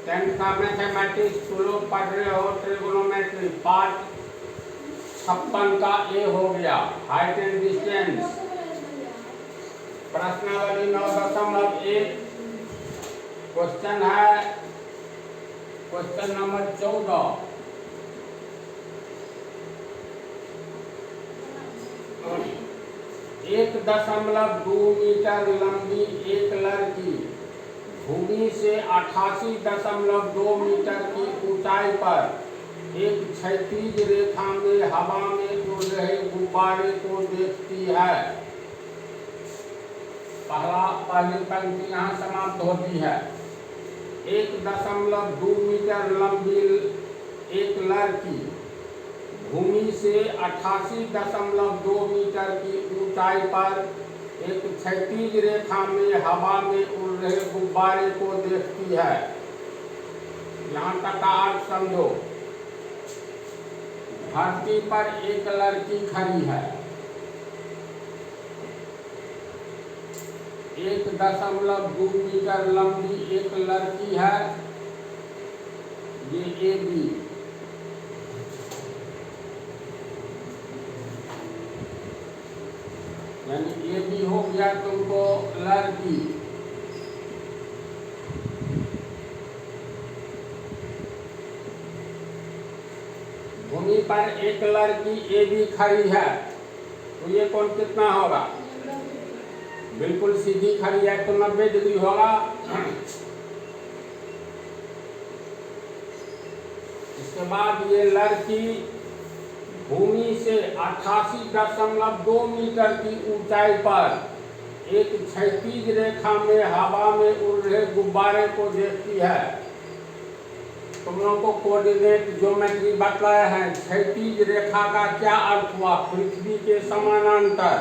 Tenth का mathematics तुम लोग पढ़ रहे हो, ट्रिगोनोमेट्री पार्ट 56 का ए हो गया, हाइट एंड डिस्टेंस। प्रश्नावली 9.1 क्वेश्चन है, क्वेश्चन नंबर 14। 1.2 मीटर लंबी एक लड़की भूमि से 88.2 मीटर की ऊंचाई पर एक क्षैतिज रेखा में हवा में उड़ रहे गुब्बारे को देखती है। पहली पंक्ति यहाँ समाप्त होती है। 1.2 मीटर लंबी एक लड़की भूमि से 88.2 मीटर की ऊंचाई पर एक क्षैतिज रेखा में हवा में उड़ रहे गुब्बारे को देखती है। यहाँ तक का अर्थ समझो। धरती पर एक लड़की खड़ी है, 1.2 मीटर लंबी एक लड़की है, ये ए बी। यानी ए बी हो गया तुमको लड़की। भूमि पर एक लड़की ए बी खड़ी है, तो ये कोण कितना होगा? बिल्कुल सीधी खड़ी है तो 90 डिग्री होगा। इसके बाद ये लड़की भूमि से 88.2 मीटर की ऊंचाई पर एक क्षैतिज रेखा में हवा में उड़ रहे गुब्बारे को देखती है। तुम लोगों को कोऑर्डिनेट ज्योमेट्री बताया है। क्षैतिज रेखा का क्या अर्थ हुआ? पृथ्वी के समानांतर।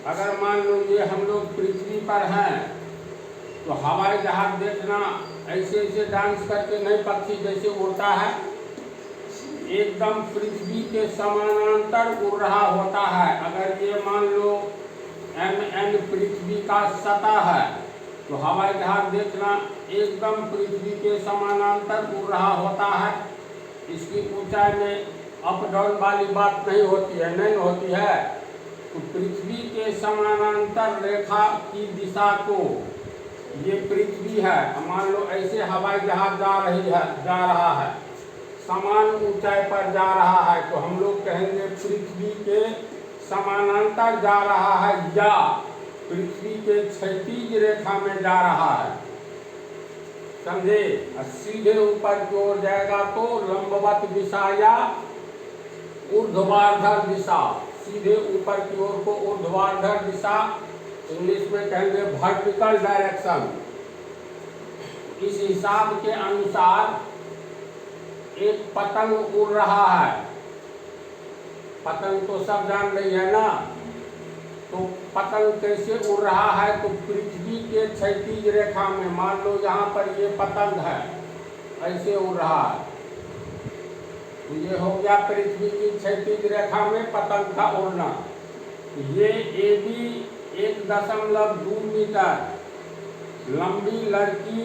अगर मान लो ये हम लोग पृथ्वी पर हैं तो हवाई जहाज देखना ऐसे ऐसे डांस करके नहीं, पक्षी जैसे उड़ता है, एकदम पृथ्वी के समानांतर उड़ रहा होता है। अगर ये मान लो mn पृथ्वी का सतह है तो हवाई जहाज देखना एकदम पृथ्वी के समानांतर उड़ रहा होता है। इसकी ऊंचाई में अप डाउन वाली बात नहीं होती है, नहीं होती है। तो पृथ्वी के समानांतर रेखा की दिशा को, ये पृथ्वी है, मान लो ऐसे हवाई जहाज जा रहा है, समान ऊंचाई पर जा रहा है, तो हम लोग कहेंगे पृथ्वी के समानांतर जा रहा है या पृथ्वी के क्षैतिज रेखा में जा रहा है। समझे? सीधे ऊपर की ओर जाएगा तो लंबवत दिशा या ऊर्ध्वाधर दिशा, सीधे ऊपर की ओर को ऊर्ध्वाधर दिशा, इंग्लिश में कहेंगे वर्टिकल डायरेक्शन। इस हिसाब के अनुसार एक पतंग उड़ रहा है। पतंग तो सब जान रही है ना, तो पतंग कैसे उड़ रहा है? तो पृथ्वी के क्षैतिज रेखा में, मान लो यहाँ पर ये पतंग है, ऐसे उड़ रहा है, तो ये हो गया पृथ्वी की क्षैतिज रेखा में पतंग का उड़ना। ये ए बी 1.2 मीटर लंबी लड़की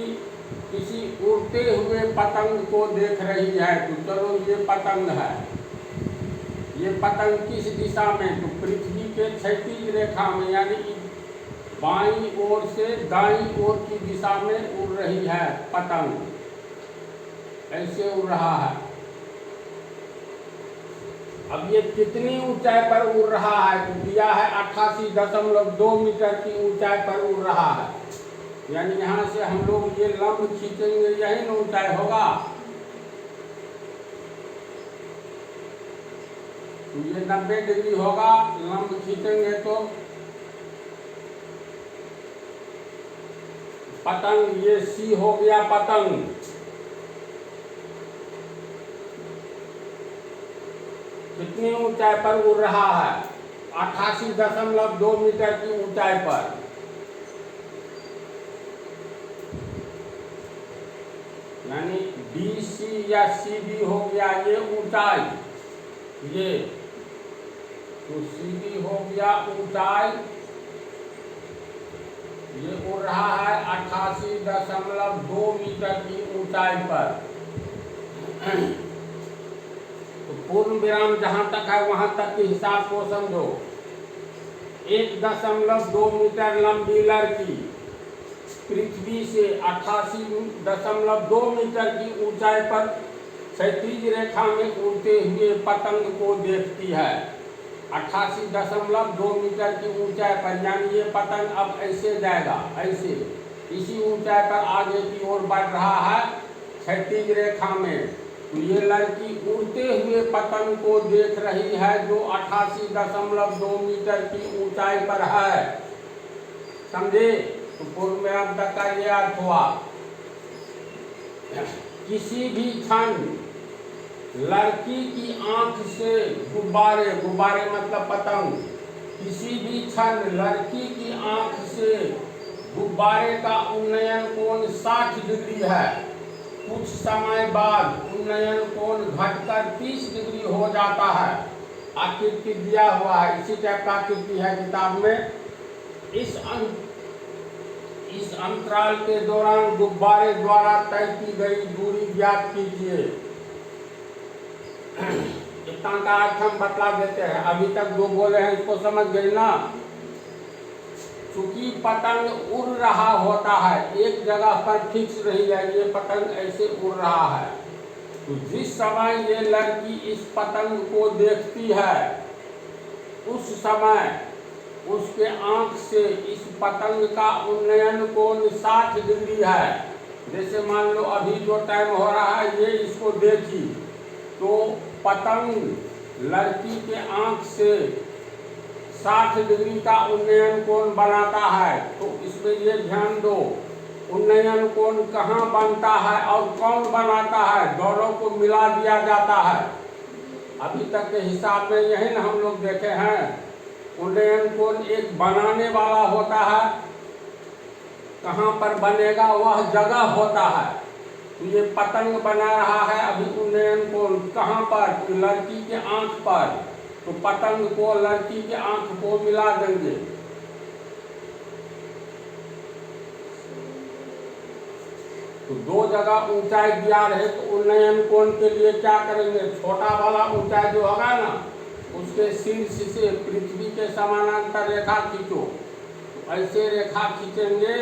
किसी उड़ते हुए पतंग को देख रही है। तो चलो ये पतंग है, ये पतंग किस दिशा में? तो पृथ्वी के क्षैतिज रेखा में, यानी बाईं ओर से दाईं ओर की दिशा में उड़ रही है पतंग, ऐसे उड़ रहा है। अब ये कितनी ऊंचाई पर उड़ रहा है? तो दिया है 88.2 मीटर की ऊंचाई पर उड़ रहा है। यानी यहाँ से हम लोग ये लंब खींचेंगे, यही ना ऊंचाई होगा। तो ये 90 डिग्री होगा, लंब खींचेंगे तो पतंग, ये सी हो गया पतंग। कितनी ऊंचाई पर उड़ रहा है? 88.2 मीटर की ऊंचाई पर। यानी BC या CB हो गया ये ऊंचाई, ये तो CB हो गया ऊंचाई। ये उड़ रहा है 88.2 मीटर की ऊंचाई ऊंचाई पर। तो पूर्ण विराम जहां तक है वहां तक के हिसाब को समझो। 1.2 मीटर लंबी लड़की पृथ्वी से 88.2 मीटर की ऊंचाई पर क्षैतिज रेखा में उड़ते हुए पतंग को देखती है। 88.2 मीटर की ऊंचाई पर, यानी ये पतंग अब ऐसे जाएगा, ऐसे इसी ऊंचाई पर आगे की ओर बढ़ रहा है क्षैतिज रेखा में। तो ये लड़की उड़ते हुए पतंग को देख रही है जो 88.2 मीटर की ऊंचाई पर है। समझे? तो पूर्व में अब तक का ये अर्थ हुआ। किसी भी क्षण लड़की की आंख से गुब्बारे, गुब्बारे मतलब पतंग, किसी भी क्षण लड़की की आंख से गुब्बारे का उन्नयन कोण 60 डिग्री है। कुछ समय बाद उन्नयन कोण घटकर 30 डिग्री हो जाता है। आकृति दिया हुआ है, इसी टाइप का आकृति है किताब में। इस अंतराल के दौरान गुब्बारे द्वारा तय की गई दूरी ज्ञात कीजिए। इतना का अर्थ हम बतला देते हैं। अभी तक जो बोले हैं इसको समझ गए ना? चूंकि पतंग उड़ रहा होता है, एक जगह पर फिक्स रही है, ये पतंग ऐसे उड़ रहा है। तो जिस समय ये लड़की इस पतंग को देखती है उस समय उसके आंख से इस पतंग का उन्नयन कोण 60 डिग्री है। जैसे मान लो अभी जो टाइम हो रहा है ये इसको देखी तो पतंग लड़की के आंख से 60 डिग्री का उन्नयन कोण बनाता है। तो इसमें ये ध्यान दो, उन्नयन कोण कहाँ बनता है और कौन बनाता है, दोनों को मिला दिया जाता है। अभी तक के हिसाब में यही ना हम लोग देखे हैं। उन्नयन कोण एक बनाने वाला होता है, कहाँ पर बनेगा वह जगह होता है। तो ये पतंग बना रहा है अभी उन्नयन कोण कहाँ पर, तो लड़की के आंख पर। तो पतंग को लड़की के आंख को मिला देंगे। तो दो जगह ऊंचाई दिया रहे तो उन्नयन कोण के लिए क्या करेंगे, छोटा वाला ऊंचाई जो होगा ना उसके शीर्ष से पृथ्वी के समानांतर रेखा खींचो। तो ऐसे रेखा खींचेंगे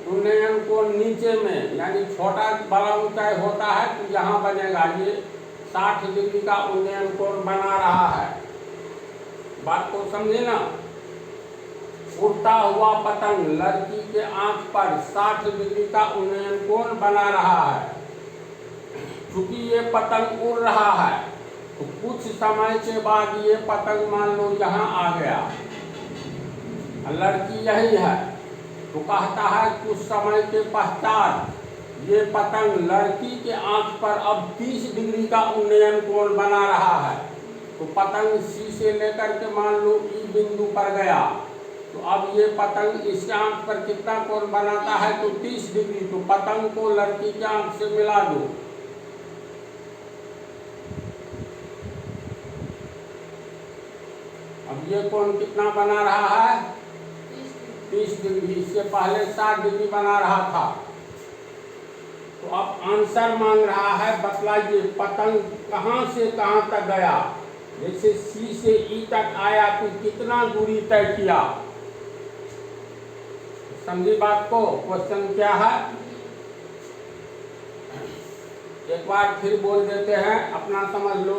उन्नयन कोण नीचे में, यानी छोटा वाला ऊंचाई होता है तो यहाँ बनेगा। ये 60 डिग्री का उन्नयन कोण बना रहा है। बात को समझे ना? उड़ता हुआ पतंग लड़की के आंख पर 60 डिग्री का उन्नयन कोण बना रहा है। चूंकि ये पतंग उड़ रहा है तो कुछ समय के बाद ये पतंग मान लो यहाँ आ गया, लड़की यही है। तो कहता है कुछ समय के पश्चात ये पतंग लड़की के आंख पर अब 30 डिग्री का उन्नयन कोण बना रहा है। तो पतंग सी से लेकर के मान लो ई बिंदु पर गया, तो अब ये पतंग इसके आंख पर कितना कोण बनाता है, तो 30 डिग्री। तो पतंग को लड़की के आंख से मिला दो। अब ये कोण कितना बना रहा है, 30 डिग्री। इससे पहले 60 डिग्री बना रहा था। तो अब आंसर मांग रहा है, बतलाइए पतंग कहाँ से कहाँ तक गया। जैसे सी से ई तक आया तो कितना दूरी तय किया। समझी बात को? क्वेश्चन क्या है, एक बार फिर बोल देते हैं, अपना समझ लो।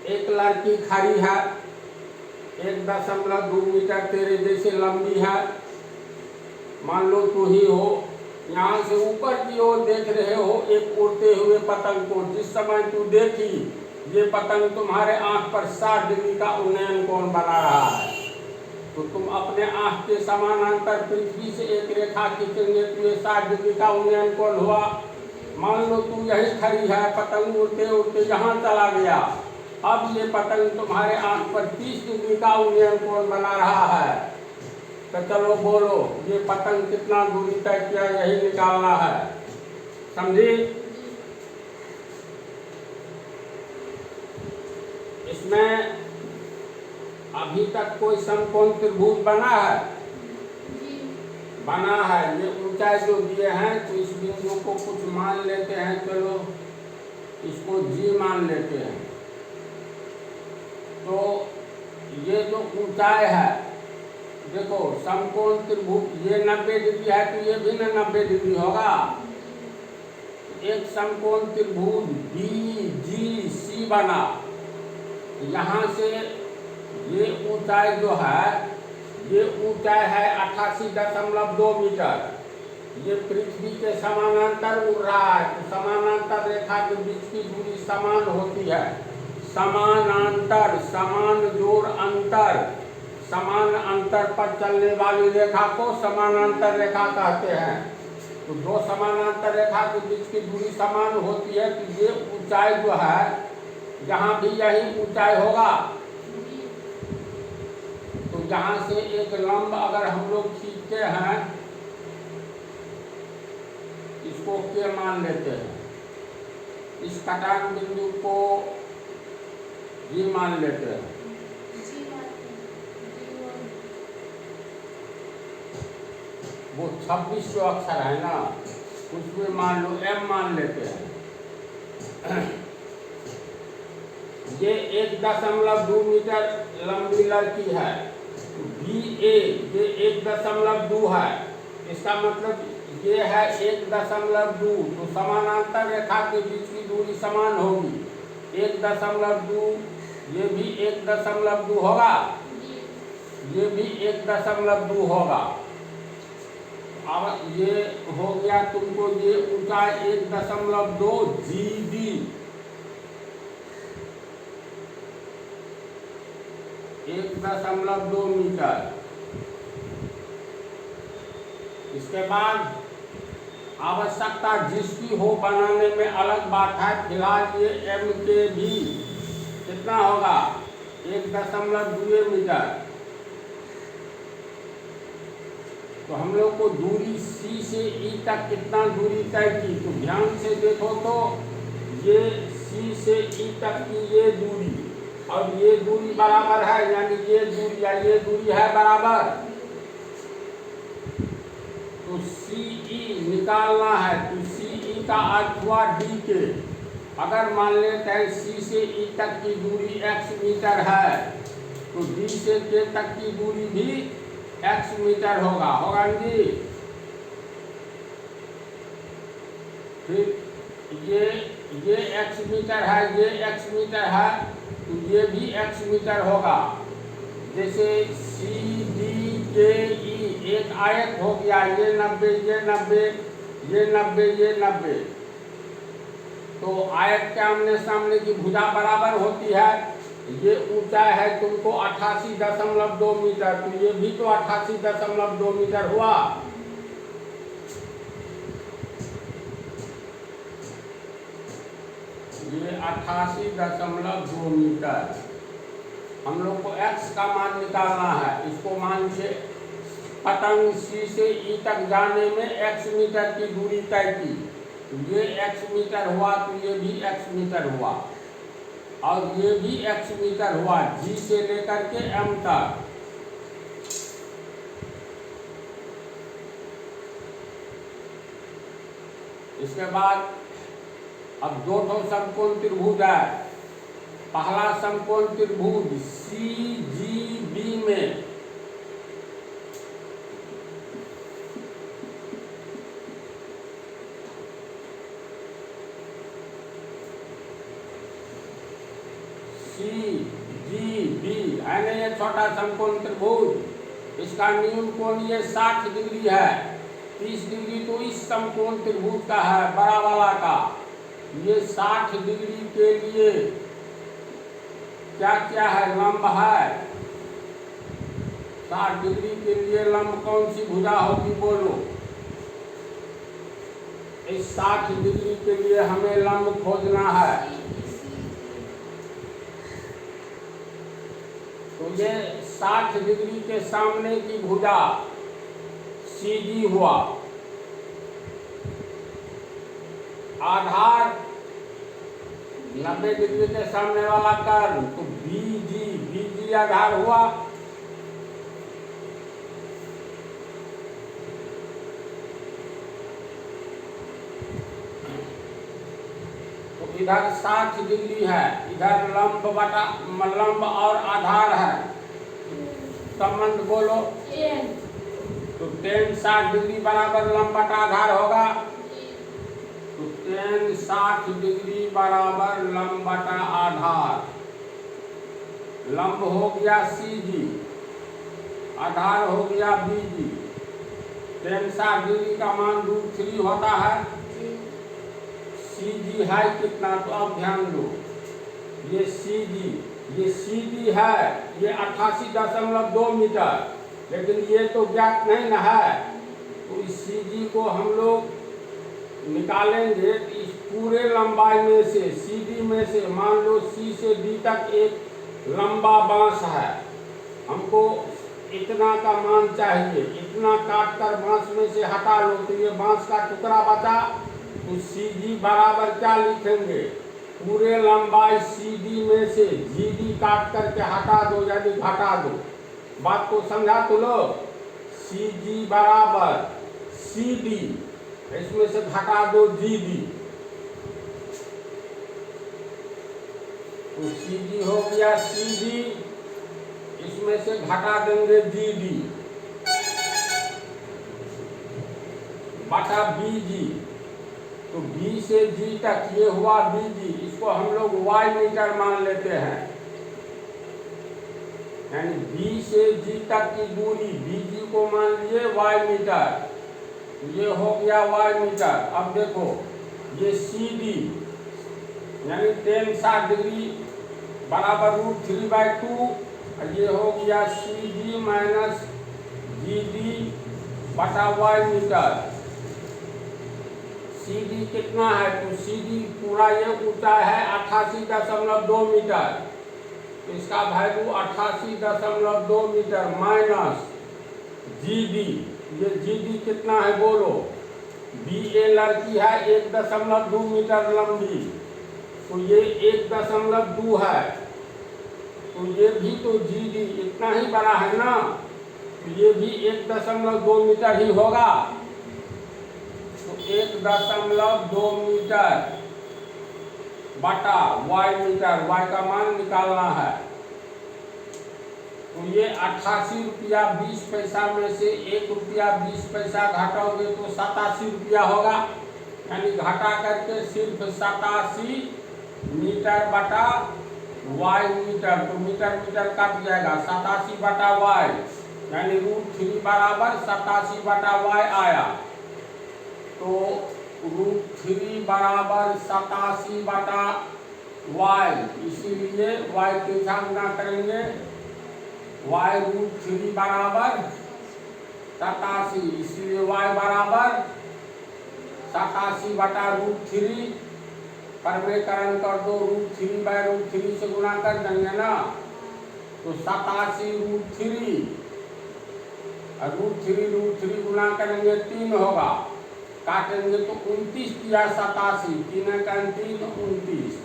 एक लड़की खड़ी है, 1.2 मीटर तेरे जैसे लंबी है। मान लो तू ही हो, यहाँ से ऊपर की ओर देख रहे हो एक उड़ते हुए पतंग को। जिस समय तू देखी ये पतंग तुम्हारे आंख पर 60 डिग्री का उन्नयन कोण बना रहा है। तो तुम अपने आंख के समानांतर पृथ्वी से एक रेखा खींचेंगे तो ये 60 डिग्री का उन्नयन कोण हुआ। मान लो तू यही खड़ी है, पतंग उड़ते उड़ते यहाँ चला गया। अब ये पतंग तुम्हारे आंख पर 30 डिग्री का उन्नयन कोण बना रहा है। तो चलो बोलो ये पतंग कितना दूरी तय किया, यही निकालना है। समझी? इसमें अभी तक कोई समकोण त्रिभुज बना है? बना है, ये ऊंचाई जो दिए हैं, तो इस बिंदु को कुछ मान लेते हैं, चलो इसको जी मान लेते हैं। तो ये जो ऊंचाई है, देखो समकोण त्रिभुज ये 90 डिग्री है, तो ये भी ना 90 डिग्री होगा। एक समकोण त्रिभुज बी जी सी बना, यहाँ से ये ऊंचाई जो है, ये ऊंचाई है 88.2 मीटर। ये पृथ्वी के समानांतर उड़ रहा है, तो समानांतर रेखा के बीच की दूरी समान होती है। समानांतर, समान जोड़ अंतर, समान अंतर पर चलने वाली रेखा को समानांतर रेखा कहते हैं। तो दो समानांतर रेखा के बीच की दूरी समान होती है, तो ये ऊंचाई जो है, यहाँ भी यही ऊंचाई होगा। तो यहाँ से एक लंब अगर हम लोग खींचते हैं, इसको के मान लेते हैं, इस कटान बिंदु को जी मान लेते हैं। वो 26 जो अक्षर है ना, उसमें मान लो m मान लेते हैं। ये 1.2 मीटर लंबी लड़की है, बी ए ये 1.2 है, इसका मतलब ये है 1.2, तो समानांतर रेखा के बीच की दूरी समान होगी। 1.2, ये भी 1.2 होगा, ये भी 1.2 होगा। अब ये हो गया तुमको, ये ऊंचाई 1.2 जी डी, 1.2 मीटर। इसके बाद आवश्यकता जिसकी हो बनाने में अलग बात है, फिलहाल ये एम के भी कितना होगा, 1.2 मीटर। तो हम लोग को दूरी सी से ई तक कितना दूरी तय की, तो ध्यान से देखो तो ये सी से ई तक की ये दूरी और ये दूरी बराबर है, यानी ये दूरी या ये दूरी है बराबर। तो सी ई निकालना है, तो सी ई का अर्थ हुआ डी के। अगर मान लेते हैं सी से ई तक की दूरी x मीटर है, तो डी से के तक की दूरी भी x मीटर होगा जी। फिर ये x मीटर है, ये x मीटर है, तो ये भी x मीटर होगा। जैसे सी डी के ई एक आयत हो गया, ये 90, ये 90, ये 90, ये 90। तो आयत के आमने सामने की भुजा बराबर होती है। ये ऊंचाई है तुमको 88.2 मीटर, तो ये भी तो 88.2 मीटर हुआ। ये 88.2 मीटर। हम लोग को x का मान निकालना है, इसको मान से पतंग सी से ई तक जाने में x मीटर की दूरी तय की, ये x मीटर हुआ, तो ये भी x मीटर हुआ और ये भी x मीटर हुआ, जी से लेकर के m तक। इसके बाद अब दो समकोण त्रिभुज है। पहला समकोण त्रिभुज सी जी बी में CGB है ना, ये छोटा समकोण त्रिभुज, इसका न्यून कोणीय 60 डिग्री है। 30 डिग्री तो इस समकोण त्रिभुज का है, बड़ा वाला का। ये 60 डिग्री के लिए क्या क्या है, लंब है। 60 डिग्री के लिए लंब कौन सी भुजा होगी, बोलो। इस 60 डिग्री के लिए हमें लंब खोजना है। तो ये 60 डिग्री के सामने की भुजा CD हुआ, आधार 90 डिग्री के सामने वाला कर्व, तो BG आधार हुआ। इधर 60 डिग्री है, इधर लंब और आधार है, संबंध बोलो। तो tan 60 डिग्री बराबर लंब बटा आधार होगा। तो tan 60 डिग्री बराबर लंब बटा आधार। लंब हो गया CG, आधार हो गया BG। tan 60 डिग्री का मान √3 होता है। CG है कितना, तो अब ध्यान दो, ये CD है, ये 88.2 मीटर, लेकिन ये तो ज्ञात नहीं न है। तो इस CG को हम लोग निकालेंगे। तो इस पूरे लंबाई में से, CD में से, मान लो C से D तक एक लंबा बांस है, हमको इतना का मान चाहिए, इतना काट कर बांस में से हटा लो, तो ये बांस का टुकड़ा बचा। तो CG बराबर क्या लिखेंगे, पूरे लंबाई CD में से GD काट करके हटा दो, यानी घटा दो। बात को समझा तो लो। CG बराबर CD, इसमें से घटा दो GD, तो CG हो गया CD, इसमें से घटा देंगे GD बटा BG। तो B से G तक ये हुआ BG, इसको हम लोग Y मीटर मान लेते हैं, यानी B से G तक की दूरी BG को मान लिए Y मीटर, ये हो गया Y मीटर। अब देखो ये CD यानी tan 60 डिग्री बराबर √3/2, ये हो गया CD माइनस GD बटा Y मीटर। CD कितना है, तो CD पूरा ये ऊंचाई है 88.2 मीटर, तो इसका वैल्यू 88.2 मीटर माइनस GD, ये GD कितना है बोलो। BA लड़की है 1.2 मीटर लंबी, तो ये 1.2 है, तो ये भी तो GD इतना ही बड़ा है ना, तो ये भी 1.2 मीटर ही होगा। तो 1.2 मीटर बटा Y मीटर, Y का मान निकालना है। तो ये 88 रुपया 20 पैसा में से 1 रुपया 20 पैसा घटाओगे तो 87 रुपया होगा, यानी घटा करके सिर्फ 87 मीटर बटा Y मीटर। तो मीटर मीटर कट जाएगा, 87 बटा Y, यानी √3 बराबर 87 बटा Y आया। तो √3 बराबर 87 बटा Y, इसीलिए Y के साथ गुणा करेंगे, Y √3 बराबर 87, इसीलिए Y बराबर 87 बटा √3, परमेकरण कर दो, √3/√3 से गुणा कर देंगे ना, तो 87 √3, √3 गुणा करेंगे 3 होगा, काटेंगे तो 29 किया 87, 3 का 3 29,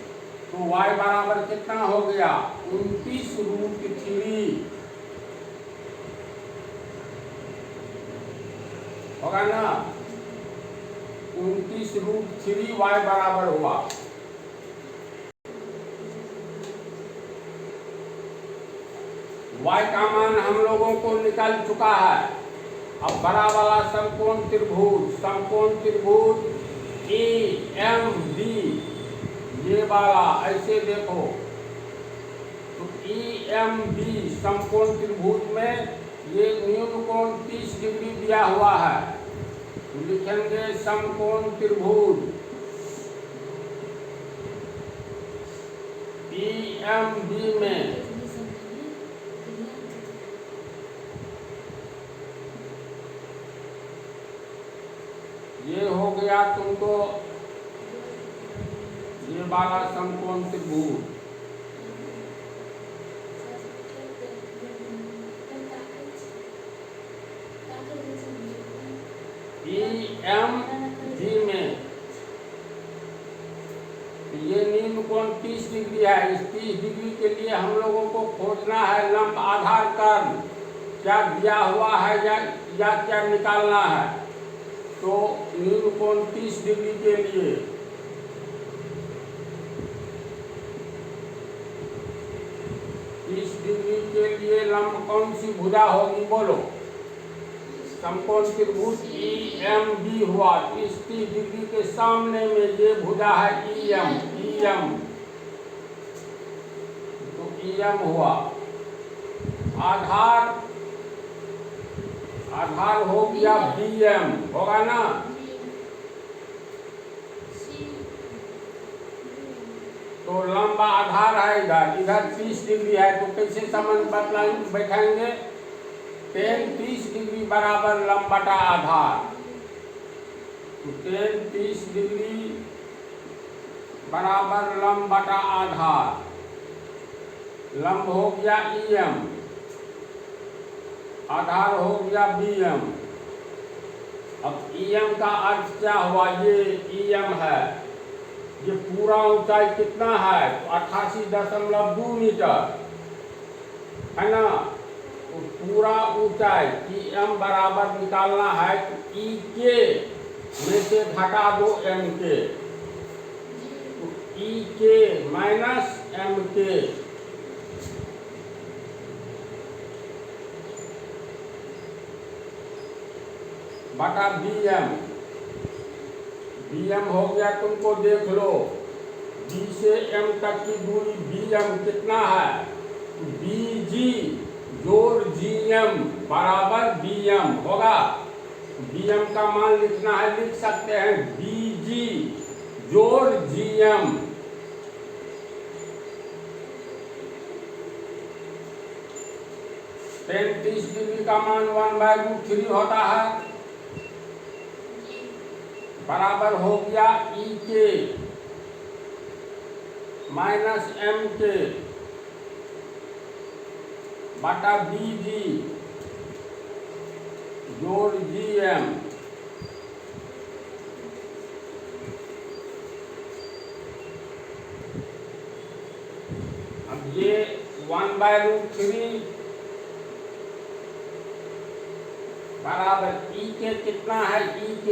तो Y बराबर कितना हो गया 29√3 होगा ना, 29√3 Y बराबर हुआ। Y का मान हम लोगों को निकल चुका है। अब बड़ा वाला समकोण त्रिभुज EMD, ये वाला ऐसे देखो, तो EMD समकोण त्रिभुज में ये न्यून कोण 30 डिग्री दिया हुआ है, तो लिखेंगे समकोण त्रिभुज EMD में ये हो गया तुमको ये वाला समकोण त्रिभुज EMD में, ये निम्न कोण 30 डिग्री है। इस 30 डिग्री के लिए हम लोगों को खोजना है लंब आधार कर्म, क्या दिया हुआ है या क्या निकालना है। तो निम्न कोण 30 डिग्री के लिए डिग्री के लिए लंब कौन सी भुजा होगी बोलो? समकोण त्रिभुज EMB हुआ। 30 डिग्री के सामने में ये भुजा है EM, तो EM हुआ। आधार हो गया BM, होगा ना? तो लंबा आधार है इधर 30 डिग्री है, तो कैसे संबंध बैठाएंगे? tan 30 डिग्री बराबर लंब बटा आधार, तो tan 30 डिग्री बराबर लंब बटा आधार। लंब हो गया EM, आधार हो गया BM। अब EM का अर्थ क्या हुआ? ये EM है, ये पूरा ऊंचाई कितना है? 88.2 मीटर है ना? तो पूरा ऊंचाई EM बराबर निकालना है, तो EK में से घटा दो MK, तो EK माइनस MK बटा BM हो गया। तुमको देख लो, B से M तक की दूरी BM कितना है? BG जोड़ GM बराबर BM होगा। BM का मान लिखना है, लिख सकते हैं BG जोड़ GM। tan 30 डिग्री का मान 1/√3 होता है, बराबर हो गया EK माइनस MK बटा BG जोड़ GM। अब ये 1/√3 बराबर EK कितना है? EK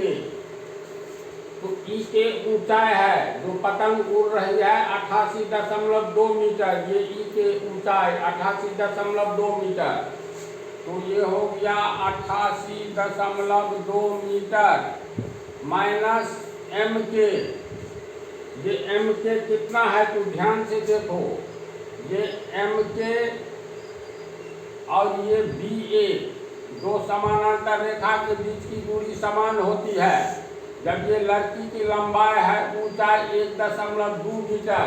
तो EK ऊंचाई है, जो पतंग उड़ रही है 88.2 मीटर, ये EK ऊंचाई 88.2 मीटर, तो ये हो गया 88.2 मीटर माइनस MK। ये MK कितना है? तो ध्यान से देखो, ये MK और ये BA, दो समानांतर रेखा के बीच की दूरी समान होती है। जब ये लड़की की लंबाई है, ऊंचाई 1.2 मीटर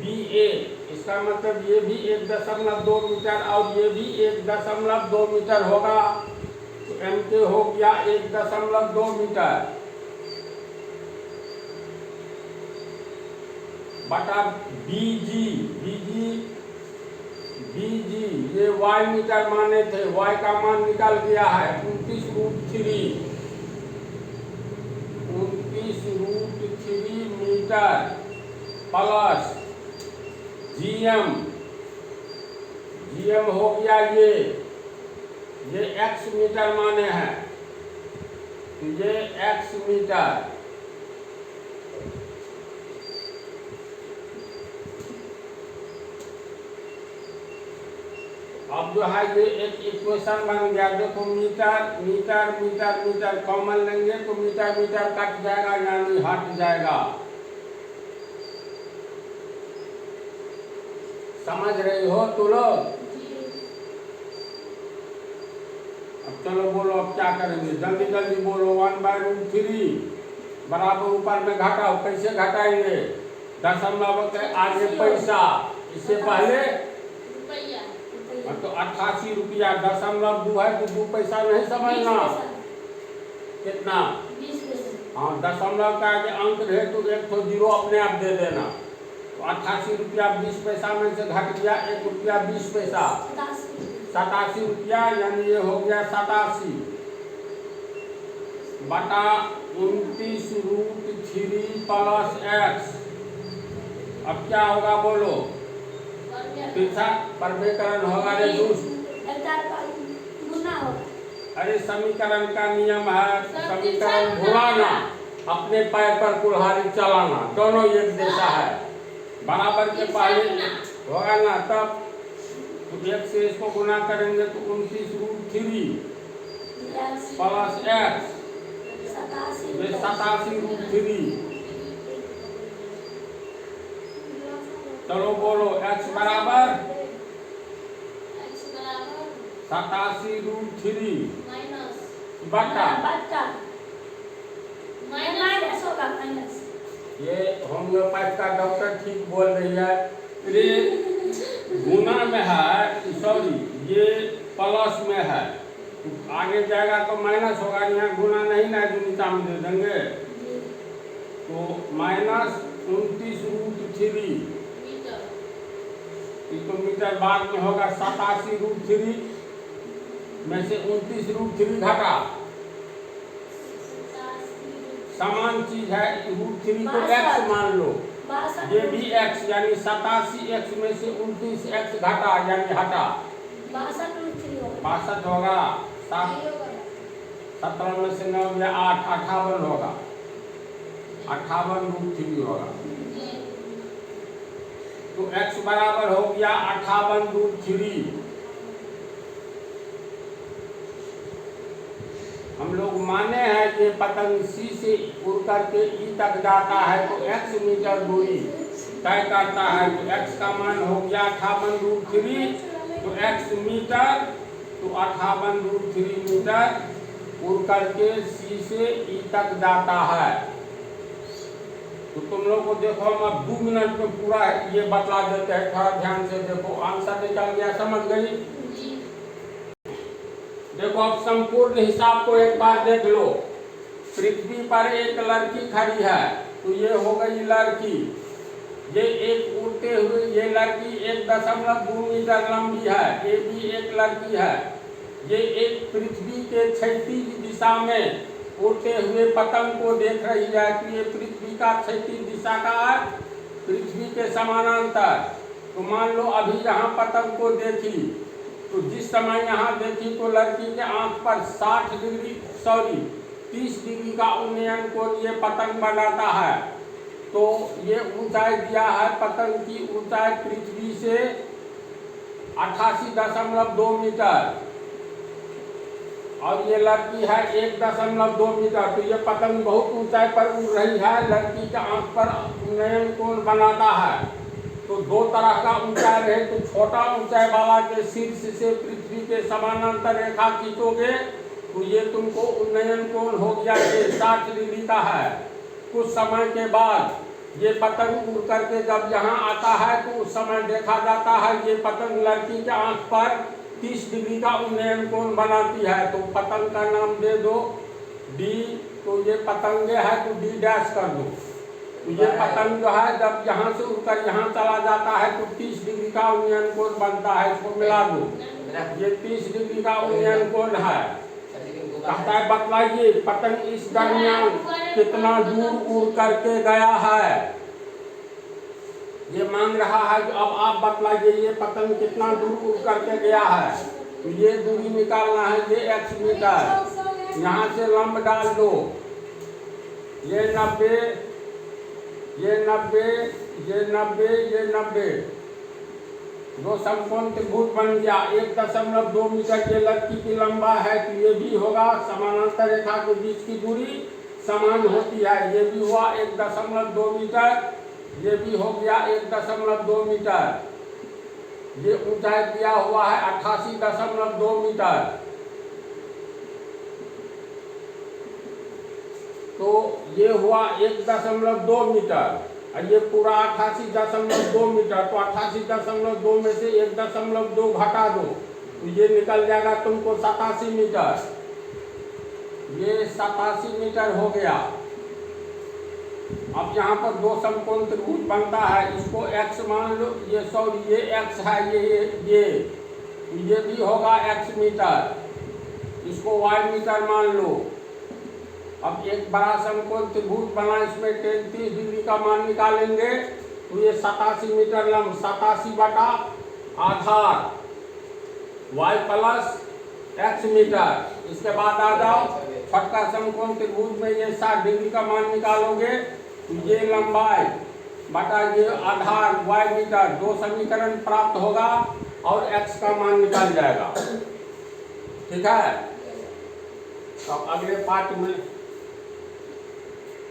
BA, इसका मतलब ये भी 1.2 मीटर और ये भी 1.2 मीटर होगा, तो MK हो गया 1.2 मीटर बटा BG ये Y मीटर माने थे, Y का मान निकल गया है 29√3 मीटर प्लस GM हो गया ये X मीटर माने हैं, तो ये X मीटर। अब जो है ये एक इक्वेशन बन गया। देखो मीटर कॉमन लेंगे तो मीटर कट जाएगा, यानी हट जाएगा। समझ रही हो तुम लोग? अब चलो बोलो, अब क्या करेंगे? जल्दी बोलो। 1/√3 बराबर ऊपर में घटाओ। कैसे घटाएंगे? दशमलव के आगे पैसा, इससे पहले तो 88 रुपया, 0.2 है तो 2 पैसा नहीं समझना। कितना? 20 पैसा। हाँ, दशमलव का आगे अंक रहे तो एक तो जीरो अपने आप दे देना। तो 88 रुपया 20 पैसा में से घट गया 1 रुपया 20 पैसा, 87 रुपया, यानी ये हो गया 87 बटा 29√3 प्लस X। अब क्या होगा बोलो? परमेकरण होगा रे दोस्त। अरे समीकरण का नियम है, समीकरण भुलाना, अपने पैर पर कुल्हाड़ी चलाना, दोनों एक जैसा है। बराबर के पहले होगा ना, तब तो 1 से इसको गुना करेंगे तो 29√3 प्लस x, ये 87√3। चलो बोलो x बराबर 87√3 बटा माइनस होगा माइनस। ये होम्योपैथ का डॉक्टर ठीक बोल रही है। ये गुना में है, सॉरी ये प्लस में है, तो आगे जाएगा तो माइनस होगा, यहाँ गुना नहीं ना गुणिता में दे देंगे। तो माइनस 29√3 तो मीटर बाद में होगा 87√3 में से 29√3 घटा, समान चीज है, √3 को x मान लो, ये भी x यानी 87x में से 29x घटा यानी हटा 62 होगा। 17 में से 9 या 8 58 होगा, 58√3 होगा। तो x बराबर हो गया 58√3। हम लोग माने हैं कि पतंग C से उड़ करके E तक जाता है तो x मीटर दूरी तय करता है, तो x का मान हो गया 58√3, तो x मीटर, तो 58√3 मीटर उड़ करके C से E तक जाता है। तो तुम लोग को देखो, हम अब 2 मिनट में पूरा ये बतला देते हैं, थोड़ा ध्यान से देखो, आंसर निकल गया, समझ गई। देखो अब संपूर्ण हिसाब को एक बार देख लो। पृथ्वी पर एक लड़की खड़ी है, तो ये हो गई लड़की, ये एक उड़ते हुए, ये लड़की 1.2 मीटर लंबी है, ये भी एक लड़की है, ये एक पृथ्वी के क्षैतिज दिशा में उड़ते हुए पतंग को देख रही है कि ये पृथ्वी का क्षैतिज दिशा का अर्थ पृथ्वी के समानांतर। तो मान लो अभी यहाँ पतंग को देखी, तो जिस समय यहाँ देखी तो लड़की के आंख पर 30 डिग्री का उन्नयन कोण ये पतंग बनाता है। तो ये ऊंचाई दिया है, पतंग की ऊंचाई पृथ्वी से 88.2 मीटर और ये लड़की है 1.2 मीटर। तो ये पतंग बहुत ऊंचाई पर उड़ रही है, लड़की के आंख पर उन्नयन कोण बनाता है। तो दो तरह का ऊंचाई रहे, तो छोटा ऊंचाई वाला के शीर्ष से पृथ्वी के समानांतर रेखा खींचोगे तो ये तुमको उन्नयन कोण हो गया, ये 60 डिग्री का है। कुछ समय के बाद ये पतंग उड़ करके जब यहाँ आता है तो उस समय देखा जाता है ये पतंग लड़की के आंख पर 30 डिग्री का उन्नयन कोण बनाती है। तो पतंग का नाम दे दो डी, तो ये पतंगे है तो डी डैश कर दो। तो ये पतंग जो है जब यहाँ से उड़कर यहाँ चला जाता है तो 30 डिग्री का उन्नयन कोण बनता है, इसको मिला दो, ये 30 डिग्री का उन्नयन कोण है। कहता है बतलाइए पतंग इस दरमियान कितना दूर उड़ करके गया है, ये मांग रहा है। तो अब आप बतलाइए ये पतंग कितना दूर उड़ करके गया है। तो ये दूरी निकालना है, ये x मीटर, यहाँ से लंब डाल दो, ये 90, ये 90, ये 90, ये 90, दो समकोण त्रिभुज बन गया। 1.2 मीटर ये लड़की की लंबा है, तो ये भी होगा, समानांतर रेखा के बीच की दूरी समान होती है, ये भी हुआ 1.2 मीटर, ये भी हो गया 1.2 मीटर। ये ऊंचाई दिया हुआ है 88.2 मीटर। तो ये हुआ 1.2 मीटर और ये पूरा 88.2 मीटर। तो 88.2 में से 1.2 घटा दो तो ये निकल जाएगा तुमको 87 मीटर। ये 87 मीटर हो गया। अब यहाँ पर दो समकोण त्रिभुज बनता है, इसको x मान लो, ये सॉरी ये x है, ये भी होगा x मीटर, इसको y मीटर मान लो। अब एक बड़ा समकोण त्रिभुज बना, इसमें 30 डिग्री का मान निकालेंगे तो ये 87 मीटर लंब, 87 बटा आधार y प्लस x मीटर। इसके बाद आ जाओ छठा समकोण त्रिभुज में, ये 60 डिग्री का मान निकालोगे तो ये लंबाई बटा ये आधार y मीटर, दो समीकरण प्राप्त होगा और x का मान निकल जाएगा। ठीक है, तो अगले पार्ट में